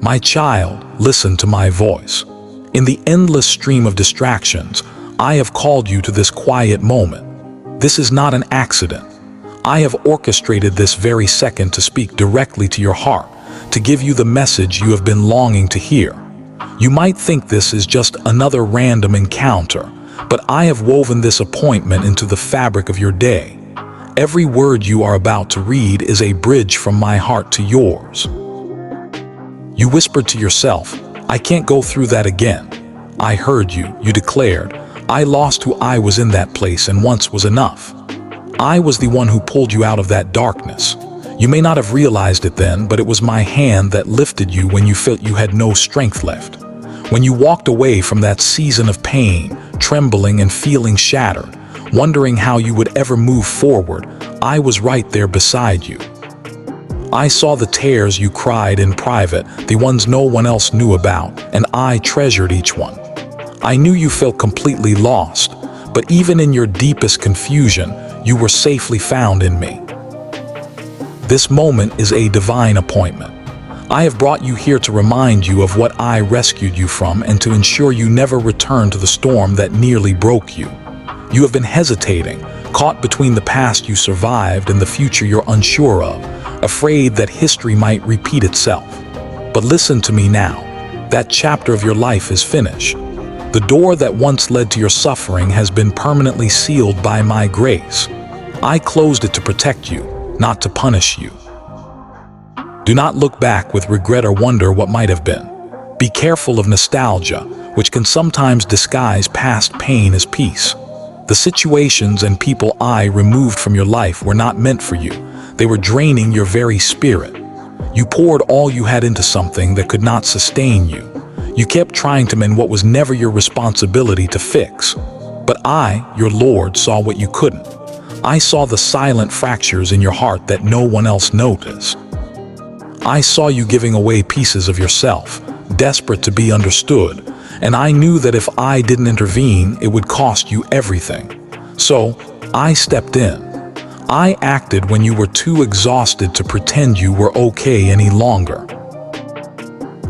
My child, listen to my voice. In the endless stream of distractions, I have called you to this quiet moment. This is not an accident. I have orchestrated this very second to speak directly to your heart, to give you the message you have been longing to hear. You might think this is just another random encounter, but I have woven this appointment into the fabric of your day. Every word you are about to read is a bridge from my heart to yours. You whispered to yourself, "I can't go through that again." I heard you. You declared, "I lost who I was in that place and once was enough." I was the one who pulled you out of that darkness. You may not have realized it then, but it was my hand that lifted you when you felt you had no strength left. When you walked away from that season of pain, trembling and feeling shattered, wondering how you would ever move forward, I was right there beside you. I saw the tears you cried in private, the ones no one else knew about, and I treasured each one. I knew you felt completely lost, but even in your deepest confusion, you were safely found in me. This moment is a divine appointment. I have brought you here to remind you of what I rescued you from and to ensure you never return to the storm that nearly broke you. You have been hesitating, caught between the past you survived and the future you're unsure of, afraid that history might repeat itself. But listen to me now. That chapter of your life is finished. The door that once led to your suffering has been permanently sealed by my grace. I closed it to protect you, not to punish you. Do not look back with regret or wonder what might have been. Be careful of nostalgia, which can sometimes disguise past pain as peace. The situations and people I removed from your life were not meant for you. They were draining your very spirit. You poured all you had into something that could not sustain you. You kept trying to mend what was never your responsibility to fix. But I, your Lord, saw what you couldn't. I saw the silent fractures in your heart that no one else noticed. I saw you giving away pieces of yourself, desperate to be understood, and I knew that if I didn't intervene, it would cost you everything. So, I stepped in. I acted when you were too exhausted to pretend you were okay any longer.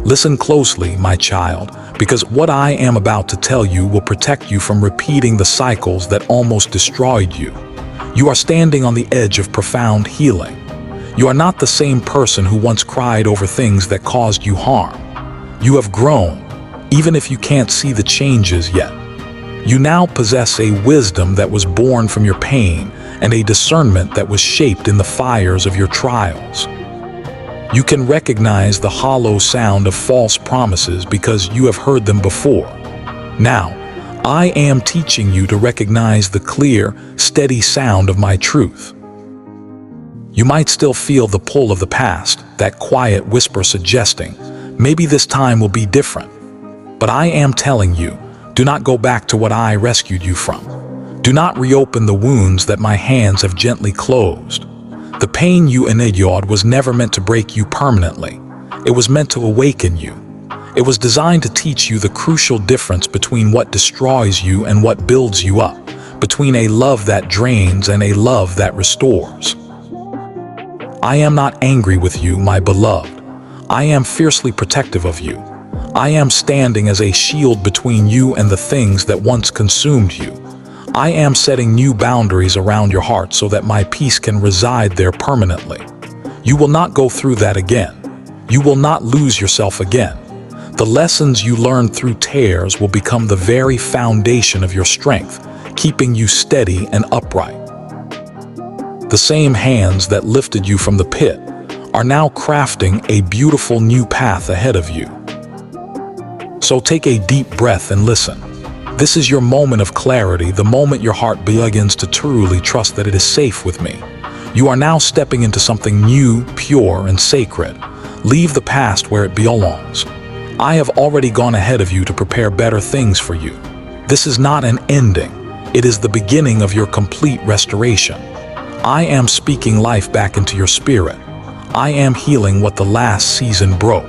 Listen closely, my child, because what I am about to tell you will protect you from repeating the cycles that almost destroyed you. You are standing on the edge of profound healing. You are not the same person who once cried over things that caused you harm. You have grown, even if you can't see the changes yet. You now possess a wisdom that was born from your pain and a discernment that was shaped in the fires of your trials. You can recognize the hollow sound of false promises because you have heard them before. Now, I am teaching you to recognize the clear, steady sound of my truth. You might still feel the pull of the past, that quiet whisper suggesting, maybe this time will be different. But I am telling you, do not go back to what I rescued you from. Do not reopen the wounds that my hands have gently closed. The pain you endured was never meant to break you permanently. It was meant to awaken you. It was designed to teach you the crucial difference between what destroys you and what builds you up, between a love that drains and a love that restores. I am not angry with you, my beloved. I am fiercely protective of you. I am standing as a shield between you and the things that once consumed you. I am setting new boundaries around your heart so that my peace can reside there permanently. You will not go through that again. You will not lose yourself again. The lessons you learned through tears will become the very foundation of your strength, keeping you steady and upright. The same hands that lifted you from the pit are now crafting a beautiful new path ahead of you. So take a deep breath and listen. This is your moment of clarity, the moment your heart begins to truly trust that it is safe with me. You are now stepping into something new, pure, and sacred. Leave the past where it belongs. I have already gone ahead of you to prepare better things for you. This is not an ending. It is the beginning of your complete restoration. I am speaking life back into your spirit. I am healing what the last season broke.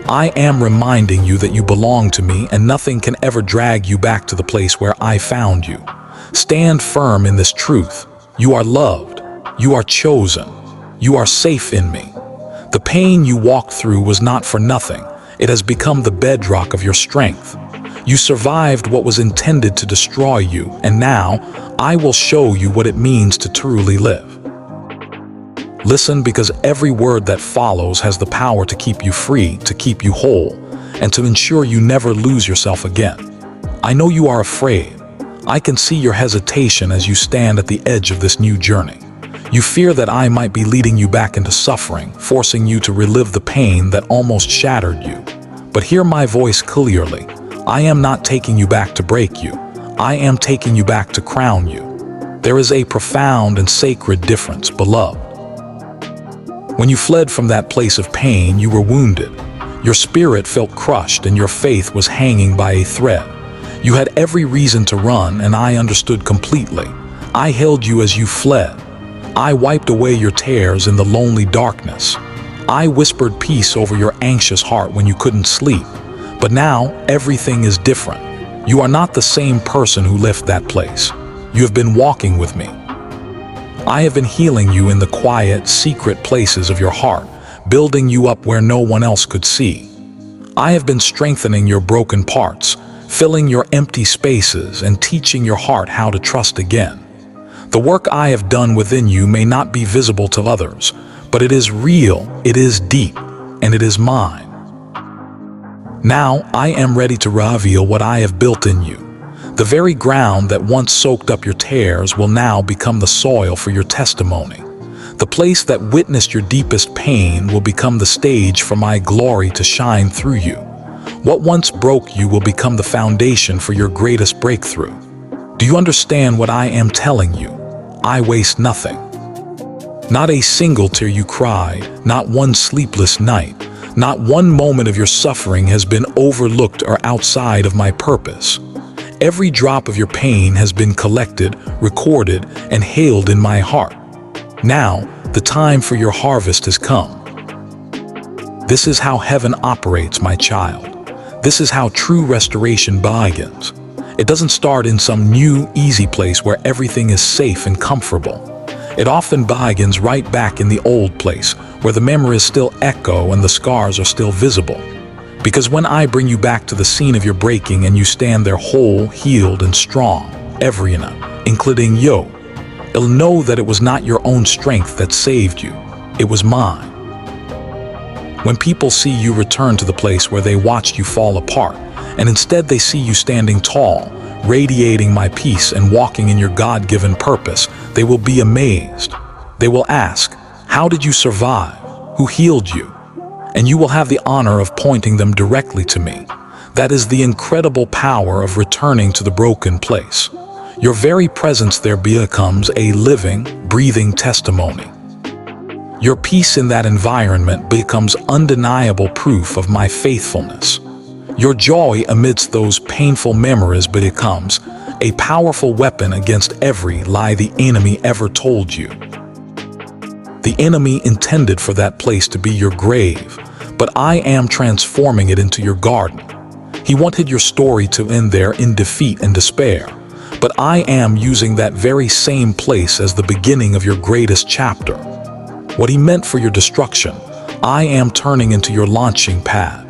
I am reminding you that you belong to me and nothing can ever drag you back to the place where I found you. Stand firm in this truth. You are loved. You are chosen. You are safe in me. The pain you walked through was not for nothing. It has become the bedrock of your strength. You survived what was intended to destroy you, and now I will show you what it means to truly live. Listen, because every word that follows has the power to keep you free, to keep you whole, and to ensure you never lose yourself again. I know you are afraid. I can see your hesitation as you stand at the edge of this new journey. You fear that I might be leading you back into suffering, forcing you to relive the pain that almost shattered you. But hear my voice clearly. I am not taking you back to break you. I am taking you back to crown you. There is a profound and sacred difference, beloved. When you fled from that place of pain, you were wounded. Your spirit felt crushed and your faith was hanging by a thread. You had every reason to run, and I understood completely. I held you as you fled. I wiped away your tears in the lonely darkness. I whispered peace over your anxious heart when you couldn't sleep. But now, everything is different. You are not the same person who left that place. You have been walking with me. I have been healing you in the quiet, secret places of your heart, building you up where no one else could see. I have been strengthening your broken parts, filling your empty spaces, and teaching your heart how to trust again. The work I have done within you may not be visible to others, but it is real, it is deep, and it is mine. Now I am ready to reveal what I have built in you. The very ground that once soaked up your tears will now become the soil for your testimony. The place that witnessed your deepest pain will become the stage for my glory to shine through you. What once broke you will become the foundation for your greatest breakthrough. Do you understand what I am telling you? I waste nothing. Not a single tear you cried, not one sleepless night, not one moment of your suffering has been overlooked or outside of my purpose. Every drop of your pain has been collected, recorded, and held in my heart. Now, the time for your harvest has come. This is how heaven operates, my child. This is how true restoration begins. It doesn't start in some new, easy place where everything is safe and comfortable. It often begins right back in the old place, where the memories still echo and the scars are still visible. Because when I bring you back to the scene of your breaking and you stand there whole, healed, and strong, everyone, including you, you'll know that it was not your own strength that saved you. It was mine. When people see you return to the place where they watched you fall apart, and instead they see you standing tall, radiating my peace and walking in your God-given purpose, they will be amazed. They will ask, how did you survive? Who healed you? And you will have the honor of pointing them directly to me. That is the incredible power of returning to the broken place. Your very presence there becomes a living, breathing testimony. Your peace in that environment becomes undeniable proof of my faithfulness. Your joy amidst those painful memories becomes a powerful weapon against every lie the enemy ever told you. The enemy intended for that place to be your grave, but I am transforming it into your garden. He wanted your story to end there in defeat and despair, but I am using that very same place as the beginning of your greatest chapter. What he meant for your destruction, I am turning into your launching pad.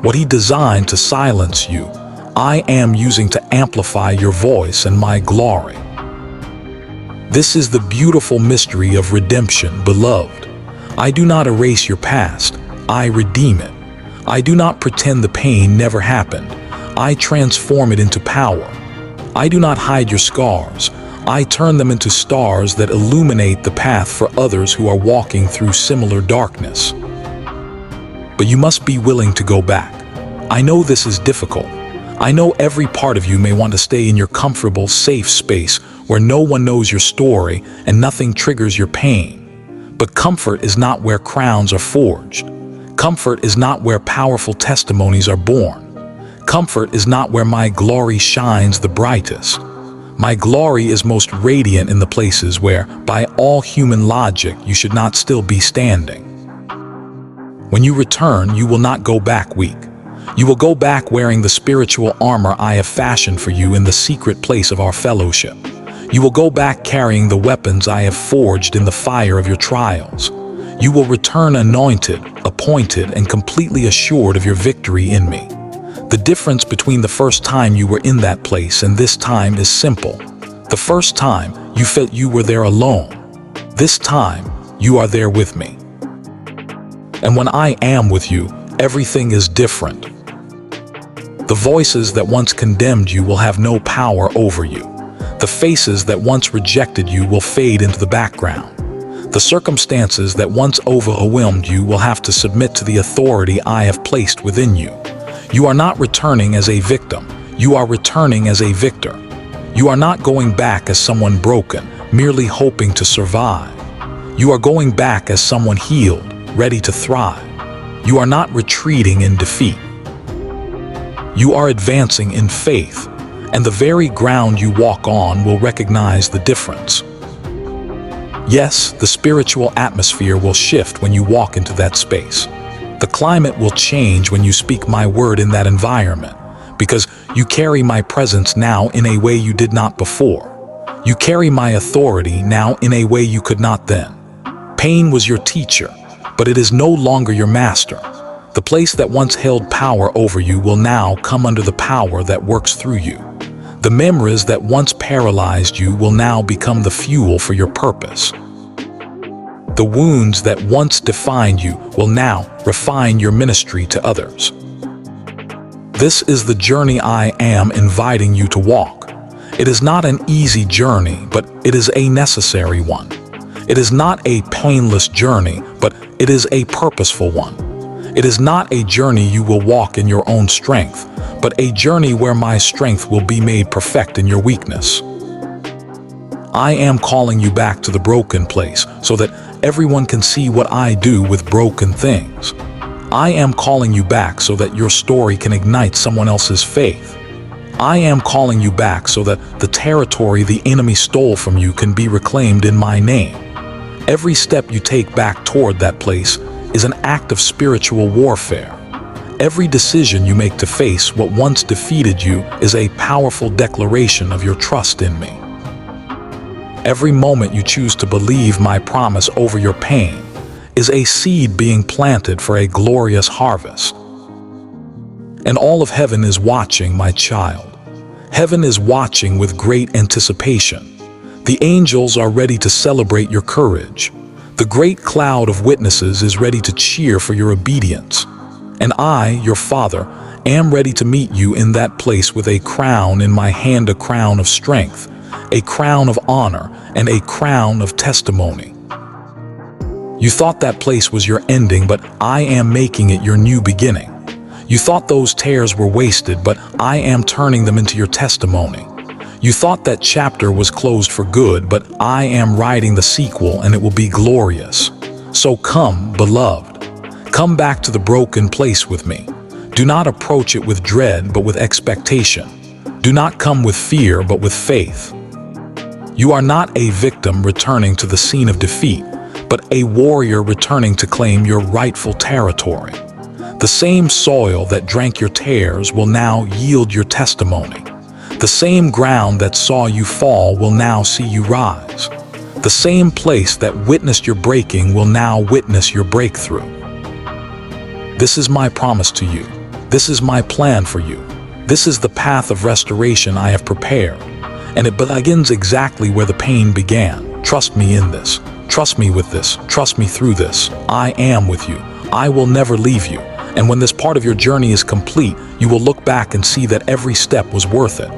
What he designed to silence you, I am using to amplify your voice and my glory. This is the beautiful mystery of redemption, beloved. I do not erase your past, I redeem it. I do not pretend the pain never happened, I transform it into power. I do not hide your scars, I turn them into stars that illuminate the path for others who are walking through similar darkness. But you must be willing to go back. I know this is difficult. I know every part of you may want to stay in your comfortable, safe space where no one knows your story and nothing triggers your pain. But comfort is not where crowns are forged. Comfort is not where powerful testimonies are born. Comfort is not where my glory shines the brightest. My glory is most radiant in the places where, by all human logic, you should not still be standing. When you return, you will not go back weak. You will go back wearing the spiritual armor I have fashioned for you in the secret place of our fellowship. You will go back carrying the weapons I have forged in the fire of your trials. You will return anointed, appointed, and completely assured of your victory in me. The difference between the first time you were in that place and this time is simple. The first time, you felt you were there alone. This time, you are there with me. And when I am with you, everything is different. The voices that once condemned you will have no power over you. The faces that once rejected you will fade into the background. The circumstances that once overwhelmed you will have to submit to the authority I have placed within you. You are not returning as a victim. You are returning as a victor. You are not going back as someone broken, merely hoping to survive. You are going back as someone healed, ready to thrive. You are not retreating in defeat. You are advancing in faith, and the very ground you walk on will recognize the difference. Yes, the spiritual atmosphere will shift when you walk into that space. The climate will change when you speak my word in that environment, because you carry my presence now in a way you did not before. You carry my authority now in a way you could not then. Pain was your teacher, but it is no longer your master. The place that once held power over you will now come under the power that works through you. The memories that once paralyzed you will now become the fuel for your purpose. The wounds that once defined you will now refine your ministry to others. This is the journey I am inviting you to walk. It is not an easy journey, but it is a necessary one. It is not a painless journey, but it is a purposeful one. It is not a journey you will walk in your own strength, but a journey where my strength will be made perfect in your weakness. I am calling you back to the broken place so that everyone can see what I do with broken things. I am calling you back so that your story can ignite someone else's faith. I am calling you back so that the territory the enemy stole from you can be reclaimed in my name. Every step you take back toward that place is an act of spiritual warfare. Every decision you make to face what once defeated you is a powerful declaration of your trust in me. Every moment you choose to believe my promise over your pain is a seed being planted for a glorious harvest. And all of heaven is watching, my child. Heaven is watching with great anticipation. The angels are ready to celebrate your courage. The great cloud of witnesses is ready to cheer for your obedience. And I, your Father, am ready to meet you in that place with a crown in my hand, a crown of strength, a crown of honor, and a crown of testimony. You thought that place was your ending, but I am making it your new beginning. You thought those tears were wasted, but I am turning them into your testimony. You thought that chapter was closed for good, but I am writing the sequel and it will be glorious. So come, beloved. Come back to the broken place with me. Do not approach it with dread, but with expectation. Do not come with fear, but with faith. You are not a victim returning to the scene of defeat, but a warrior returning to claim your rightful territory. The same soil that drank your tears will now yield your testimony. The same ground that saw you fall will now see you rise. The same place that witnessed your breaking will now witness your breakthrough. This is my promise to you. This is my plan for you. This is the path of restoration I have prepared. And it begins exactly where the pain began. Trust me in this. Trust me with this. Trust me through this. I am with you. I will never leave you. And when this part of your journey is complete, you will look back and see that every step was worth it.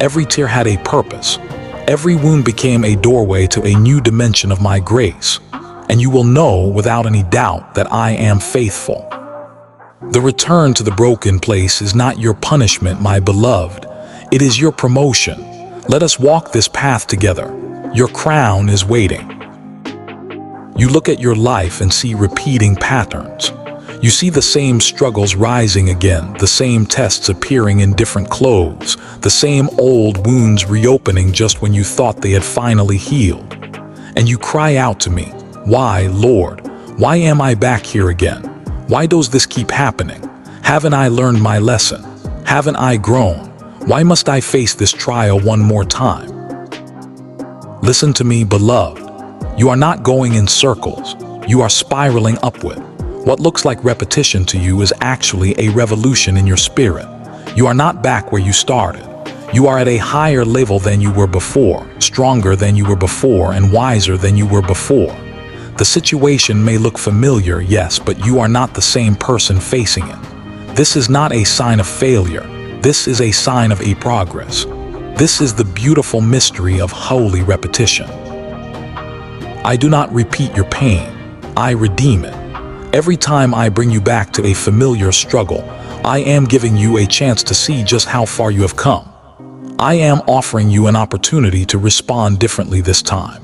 Every tear had a purpose. Every wound became a doorway to a new dimension of my grace. And you will know without any doubt that I am faithful. The return to the broken place is not your punishment, my beloved. It is your promotion. Let us walk this path together. Your crown is waiting. You look at your life and see repeating patterns. You see the same struggles rising again, the same tests appearing in different clothes, the same old wounds reopening just when you thought they had finally healed. And you cry out to me, "Why, Lord? Why am I back here again? Why does this keep happening? Haven't I learned my lesson? Haven't I grown? Why must I face this trial one more time?" Listen to me, beloved. You are not going in circles. You are spiraling upward. What looks like repetition to you is actually a revolution in your spirit. You are not back where you started. You are at a higher level than you were before, stronger than you were before, and wiser than you were before. The situation may look familiar, yes, but you are not the same person facing it. This is not a sign of failure. This is a sign of a progress. This is the beautiful mystery of holy repetition. I do not repeat your pain. I redeem it. Every time I bring you back to a familiar struggle, I am giving you a chance to see just how far you have come. I am offering you an opportunity to respond differently this time.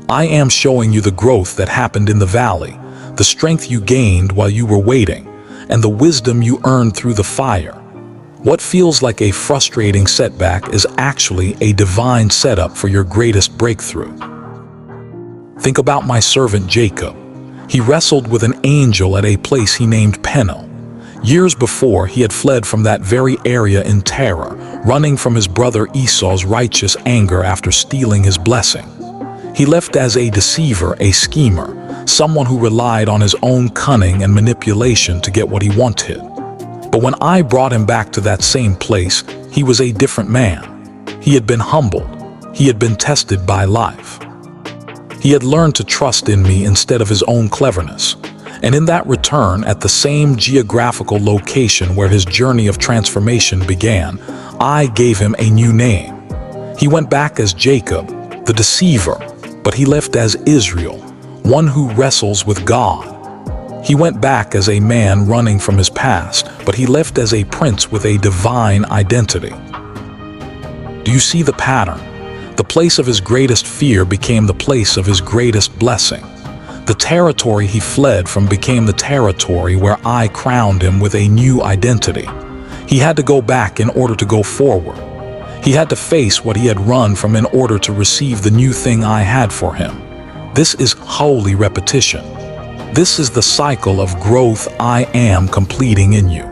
I am showing you the growth that happened in the valley, the strength you gained while you were waiting, and the wisdom you earned through the fire. What feels like a frustrating setback is actually a divine setup for your greatest breakthrough. Think about my servant Jacob. He wrestled with an angel at a place he named Peniel. Years before, he had fled from that very area in terror, running from his brother Esau's righteous anger after stealing his blessing. He left as a deceiver, a schemer, someone who relied on his own cunning and manipulation to get what he wanted. But when I brought him back to that same place, he was a different man. He had been humbled. He had been tested by life. He had learned to trust in me instead of his own cleverness. And in that return, at the same geographical location where his journey of transformation began, I gave him a new name. He went back as Jacob, the deceiver, but he left as Israel, one who wrestles with God. He went back as a man running from his past, but he left as a prince with a divine identity. Do you see the pattern? The place of his greatest fear became the place of his greatest blessing. The territory he fled from became the territory where I crowned him with a new identity. He had to go back in order to go forward. He had to face what he had run from in order to receive the new thing I had for him. This is holy repetition. This is the cycle of growth I am completing in you.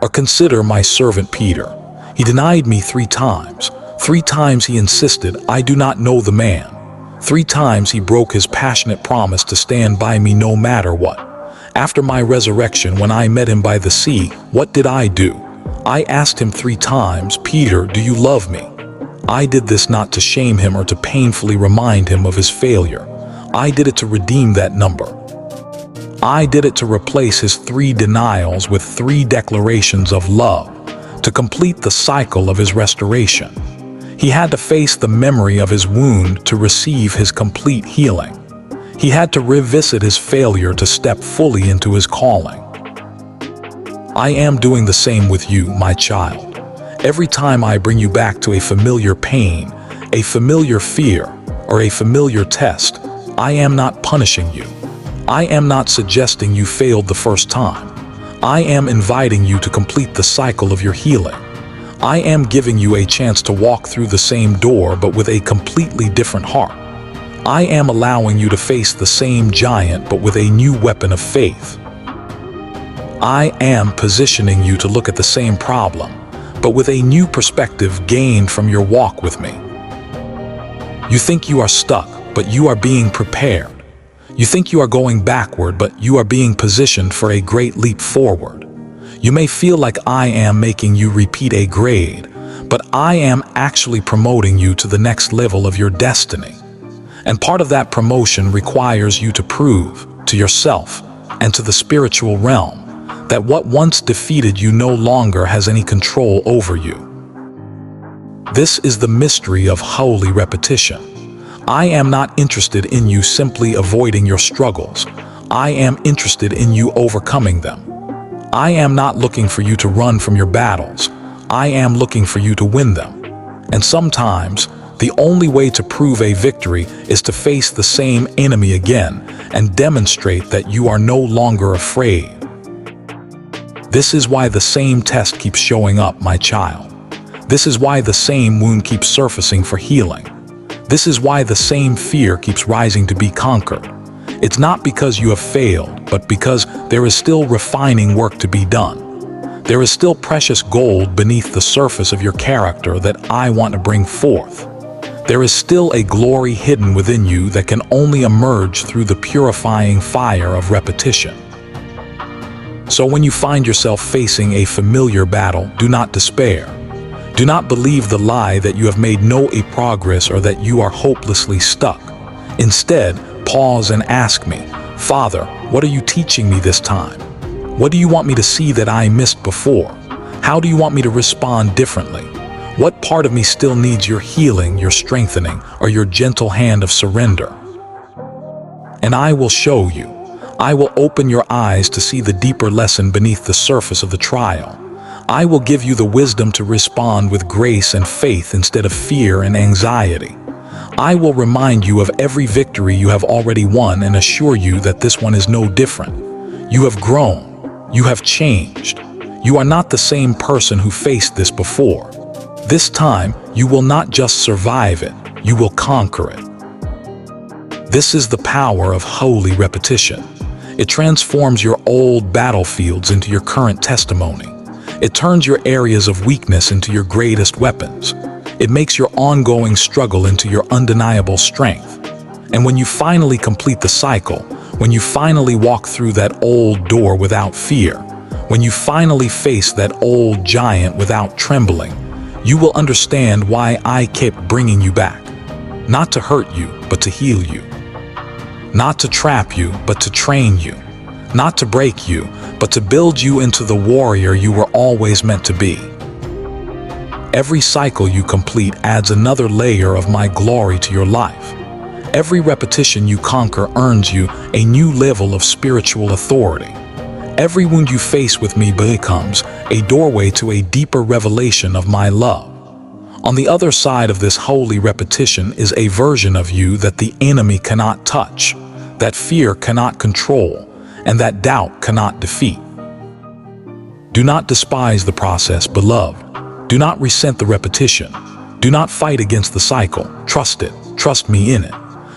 Or consider my servant Peter. He denied me 3 times. 3 times he insisted, I do not know the man. 3 times he broke his passionate promise to stand by me no matter what. After my resurrection, when I met him by the sea, what did I do? I asked him 3 times, Peter, do you love me? I did this not to shame him or to painfully remind him of his failure. I did it to redeem that number. I did it to replace his 3 denials with 3 declarations of love, to complete the cycle of his restoration. He had to face the memory of his wound to receive his complete healing. He had to revisit his failure to step fully into his calling. I am doing the same with you, my child. Every time I bring you back to a familiar pain, a familiar fear, or a familiar test, I am not punishing you. I am not suggesting you failed the first time. I am inviting you to complete the cycle of your healing. I am giving you a chance to walk through the same door but with a completely different heart. I am allowing you to face the same giant but with a new weapon of faith. I am positioning you to look at the same problem, but with a new perspective gained from your walk with me. You think you are stuck, but you are being prepared. You think you are going backward, but you are being positioned for a great leap forward. You may feel like I am making you repeat a grade, but I am actually promoting you to the next level of your destiny. And part of that promotion requires you to prove to yourself and to the spiritual realm that what once defeated you no longer has any control over you. This is the mystery of holy repetition. I am not interested in you simply avoiding your struggles. I am interested in you overcoming them. I am not looking for you to run from your battles. I am looking for you to win them. And sometimes, the only way to prove a victory is to face the same enemy again and demonstrate that you are no longer afraid. This is why the same test keeps showing up, my child. This is why the same wound keeps surfacing for healing. This is why the same fear keeps rising to be conquered. It's not because you have failed, but because there is still refining work to be done. There is still precious gold beneath the surface of your character that I want to bring forth. There is still a glory hidden within you that can only emerge through the purifying fire of repetition. So when you find yourself facing a familiar battle, do not despair. Do not believe the lie that you have made no progress or that you are hopelessly stuck. Instead, pause and ask me, Father, what are you teaching me this time? What do you want me to see that I missed before? How do you want me to respond differently? What part of me still needs your healing, your strengthening, or your gentle hand of surrender? And I will show you. I will open your eyes to see the deeper lesson beneath the surface of the trial. I will give you the wisdom to respond with grace and faith instead of fear and anxiety. I will remind you of every victory you have already won and assure you that this one is no different. You have grown. You have changed. You are not the same person who faced this before. This time, you will not just survive it, you will conquer it. This is the power of holy repetition. It transforms your old battlefields into your current testimony. It turns your areas of weakness into your greatest weapons. It makes your ongoing struggle into your undeniable strength. And when you finally complete the cycle, when you finally walk through that old door without fear, when you finally face that old giant without trembling, you will understand why I kept bringing you back. Not to hurt you, but to heal you. Not to trap you, but to train you. Not to break you, but to build you into the warrior you were always meant to be. Every cycle you complete adds another layer of my glory to your life. Every repetition you conquer earns you a new level of spiritual authority. Every wound you face with me becomes a doorway to a deeper revelation of my love. On the other side of this holy repetition is a version of you that the enemy cannot touch, that fear cannot control, and that doubt cannot defeat. Do not despise the process, beloved. Do not resent the repetition. Do not fight against the cycle. Trust it. Trust me in it.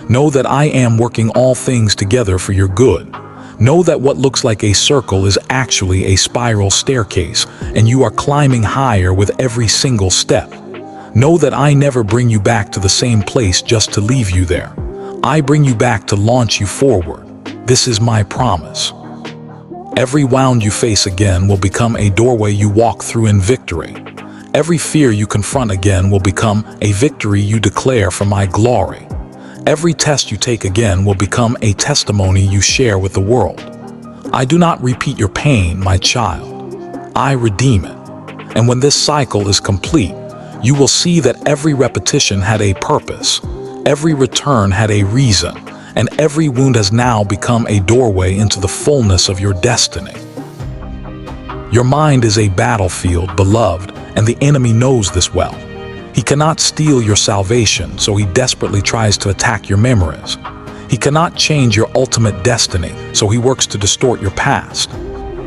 Know that I am working all things together for your good. Know that what looks like a circle is actually a spiral staircase, and you are climbing higher with every single step. Know that I never bring you back to the same place just to leave you there. I bring you back to launch you forward. This is my promise. Every wound you face again will become a doorway you walk through in victory. Every fear you confront again will become a victory you declare for my glory. Every test you take again will become a testimony you share with the world. I do not repeat your pain, my child. I redeem it. And when this cycle is complete, you will see that every repetition had a purpose, every return had a reason, and every wound has now become a doorway into the fullness of your destiny. Your mind is a battlefield, beloved, and the enemy knows this well. He cannot steal your salvation, so he desperately tries to attack your memories. He cannot change your ultimate destiny, so he works to distort your past.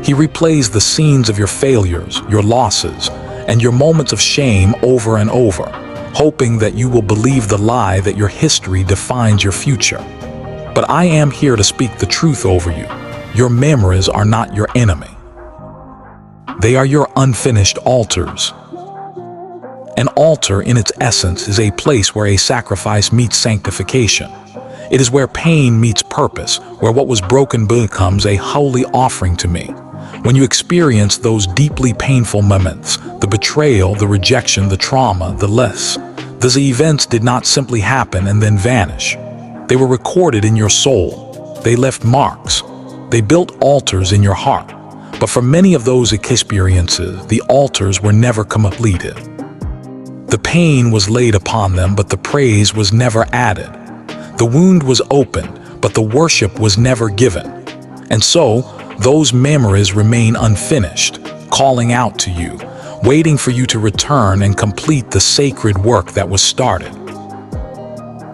He replays the scenes of your failures, your losses, and your moments of shame over and over, hoping that you will believe the lie that your history defines your future. But I am here to speak the truth over you. Your memories are not your enemy. They are your unfinished altars. An altar, in its essence, is a place where a sacrifice meets sanctification. It is where pain meets purpose, where what was broken becomes a holy offering to me. When you experience those deeply painful moments, the betrayal, the rejection, the trauma, the loss, these events did not simply happen and then vanish. They were recorded in your soul. They left marks. They built altars in your heart. But for many of those experiences, the altars were never completed. The pain was laid upon them, but the praise was never added. The wound was opened, but the worship was never given. And so, those memories remain unfinished, calling out to you, waiting for you to return and complete the sacred work that was started.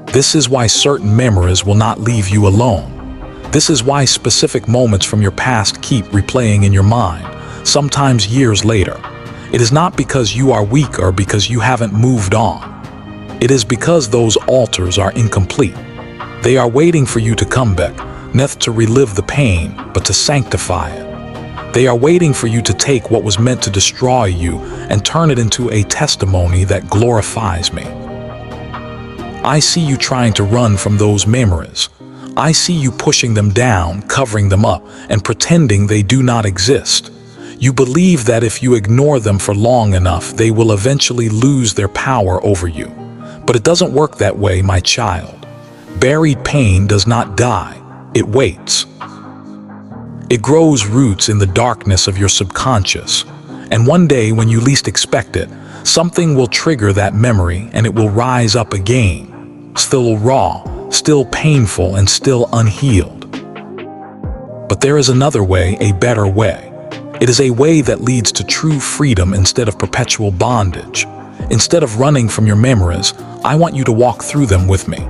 This is why certain memories will not leave you alone. This is why specific moments from your past keep replaying in your mind, sometimes years later. It is not because you are weak or because you haven't moved on. It is because those altars are incomplete. They are waiting for you to come back, not to relive the pain, but to sanctify it. They are waiting for you to take what was meant to destroy you and turn it into a testimony that glorifies me. I see you trying to run from those memories. I see you pushing them down, covering them up, and pretending they do not exist. You believe that if you ignore them for long enough, they will eventually lose their power over you. But it doesn't work that way, my child. Buried pain does not die, it waits. It grows roots in the darkness of your subconscious, and one day when you least expect it, something will trigger that memory and it will rise up again, still raw, still painful, and still unhealed. But there is another way, a better way. It is a way that leads to true freedom instead of perpetual bondage. Instead of running from your memories, I want you to walk through them with me.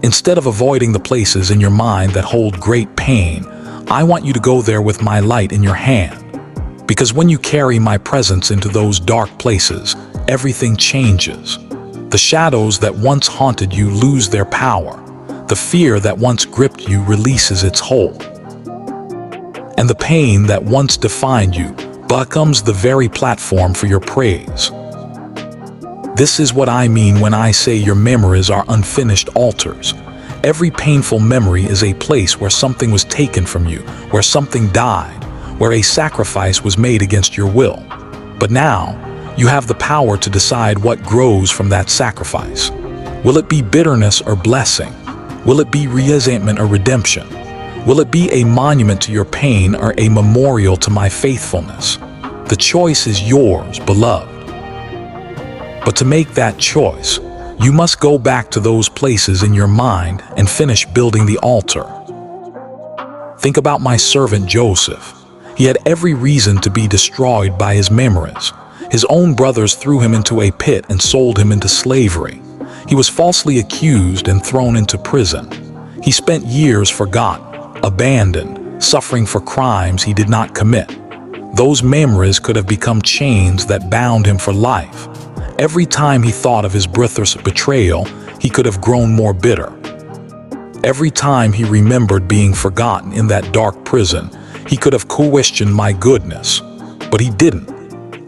Instead of avoiding the places in your mind that hold great pain, I want you to go there with my light in your hand. Because when you carry my presence into those dark places, everything changes. The shadows that once haunted you lose their power. The fear that once gripped you releases its hold. And the pain that once defined you becomes the very platform for your praise. This is what I mean when I say your memories are unfinished altars. Every painful memory is a place where something was taken from you, where something died, where a sacrifice was made against your will. But now, you have the power to decide what grows from that sacrifice. Will it be bitterness or blessing? Will it be resentment or redemption? Will it be a monument to your pain or a memorial to my faithfulness? The choice is yours, beloved. But to make that choice, you must go back to those places in your mind and finish building the altar. Think about my servant Joseph. He had every reason to be destroyed by his memories. His own brothers threw him into a pit and sold him into slavery. He was falsely accused and thrown into prison. He spent years forgotten, abandoned, suffering for crimes he did not commit. Those memories could have become chains that bound him for life. Every time he thought of his brother's betrayal, he could have grown more bitter. Every time he remembered being forgotten in that dark prison, he could have questioned my goodness. But he didn't.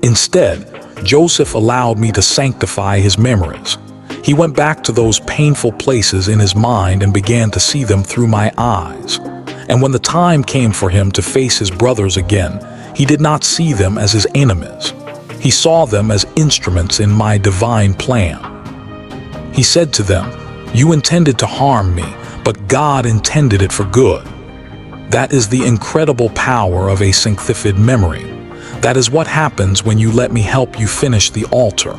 Instead, Joseph allowed me to sanctify his memories. He went back to those painful places in his mind and began to see them through my eyes. And when the time came for him to face his brothers again, he did not see them as his enemies. He saw them as instruments in my divine plan. He said to them, "You intended to harm me, but God intended it for good." That is the incredible power of a sanctified memory. That is what happens when you let me help you finish the altar.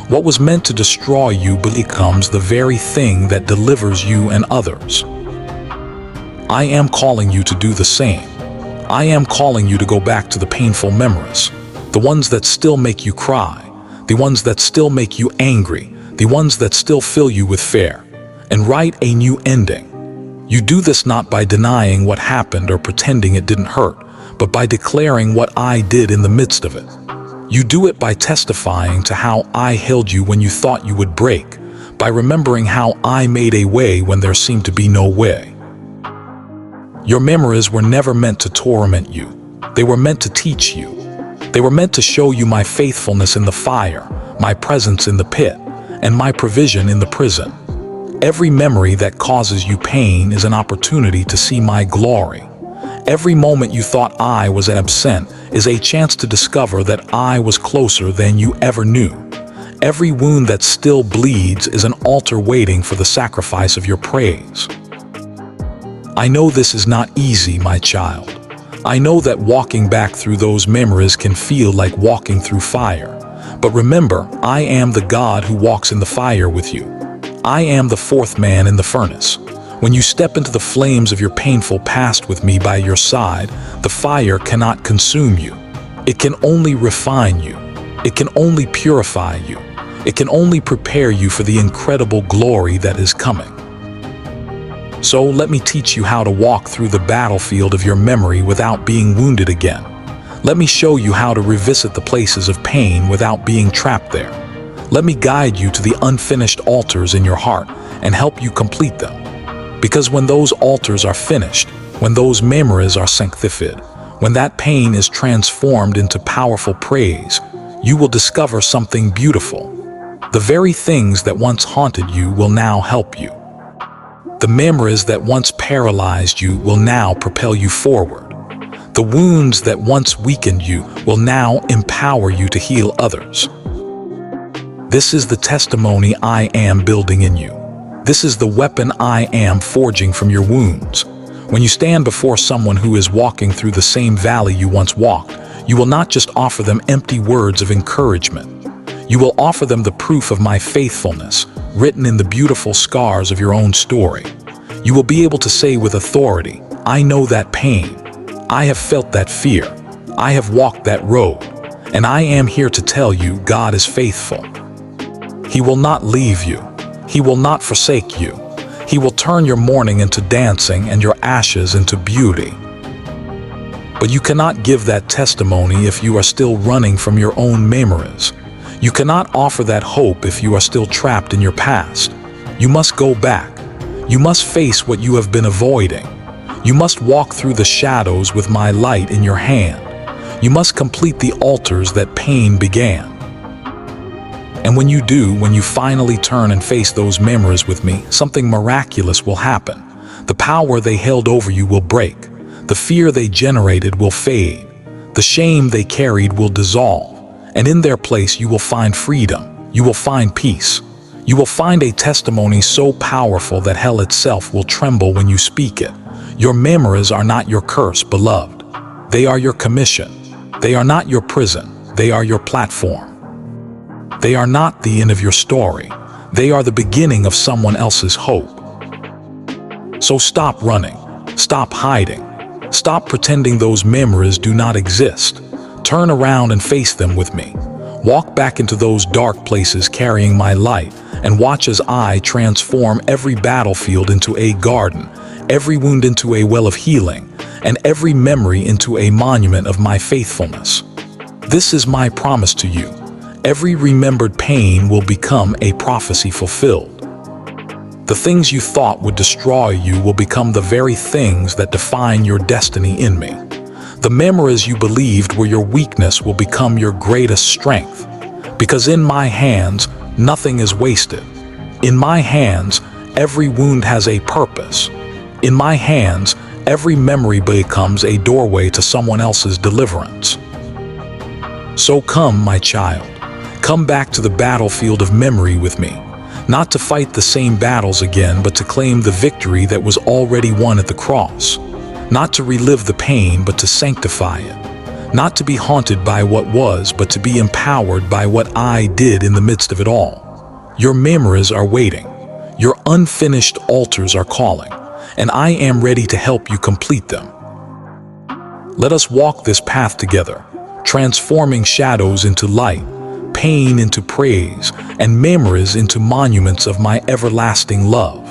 What was meant to destroy you becomes the very thing that delivers you and others. I am calling you to do the same. I am calling you to go back to the painful memories. The ones that still make you cry, the ones that still make you angry, the ones that still fill you with fear, and write a new ending. You do this not by denying what happened or pretending it didn't hurt, but by declaring what I did in the midst of it. You do it by testifying to how I held you when you thought you would break, by remembering how I made a way when there seemed to be no way. Your memories were never meant to torment you. They were meant to teach you. They were meant to show you my faithfulness in the fire, my presence in the pit, and my provision in the prison. Every memory that causes you pain is an opportunity to see my glory. Every moment you thought I was absent is a chance to discover that I was closer than you ever knew. Every wound that still bleeds is an altar waiting for the sacrifice of your praise. I know this is not easy, my child. I know that walking back through those memories can feel like walking through fire. But remember, I am the God who walks in the fire with you. I am the fourth man in the furnace. When you step into the flames of your painful past with me by your side, the fire cannot consume you. It can only refine you. It can only purify you. It can only prepare you for the incredible glory that is coming. So let me teach you how to walk through the battlefield of your memory without being wounded again. Let me show you how to revisit the places of pain without being trapped there. Let me guide you to the unfinished altars in your heart and help you complete them. Because when those altars are finished, when those memories are sanctified, when that pain is transformed into powerful praise, you will discover something beautiful. The very things that once haunted you will now help you. The memories that once paralyzed you will now propel you forward. The wounds that once weakened you will now empower you to heal others. This is the testimony I am building in you. This is the weapon I am forging from your wounds. When you stand before someone who is walking through the same valley you once walked, you will not just offer them empty words of encouragement. You will offer them the proof of my faithfulness, written in the beautiful scars of your own story. You will be able to say with authority, I know that pain. I have felt that fear. I have walked that road. And I am here to tell you God is faithful. He will not leave you. He will not forsake you. He will turn your mourning into dancing and your ashes into beauty. But you cannot give that testimony if you are still running from your own memories. You cannot offer that hope if you are still trapped in your past. You must go back. You must face what you have been avoiding. You must walk through the shadows with my light in your hand. You must complete the altars that pain began. And when you do, when you finally turn and face those memories with me, something miraculous will happen. The power they held over you will break. The fear they generated will fade. The shame they carried will dissolve. And in their place you will find freedom. You will find peace. You will find a testimony so powerful that hell itself will tremble when you speak it. Your memories are not your curse, beloved. They are your commission. They are not your prison. They are your platform. They are not the end of your story. They are the beginning of someone else's hope. So stop running. Stop hiding. Stop pretending those memories do not exist. Turn around and face them with me. Walk back into those dark places carrying my light and watch as I transform every battlefield into a garden, every wound into a well of healing, and every memory into a monument of my faithfulness. This is my promise to you. Every remembered pain will become a prophecy fulfilled. The things you thought would destroy you will become the very things that define your destiny in me. The memories you believed were your weakness will become your greatest strength. Because in my hands, nothing is wasted. In my hands, every wound has a purpose. In my hands, every memory becomes a doorway to someone else's deliverance. So come, my child. Come back to the battlefield of memory with me. Not to fight the same battles again, but to claim the victory that was already won at the cross. Not to relive the pain, but to sanctify it. Not to be haunted by what was, but to be empowered by what I did in the midst of it all. Your memories are waiting. Your unfinished altars are calling, and I am ready to help you complete them. Let us walk this path together, transforming shadows into light, pain into praise, and memories into monuments of my everlasting love.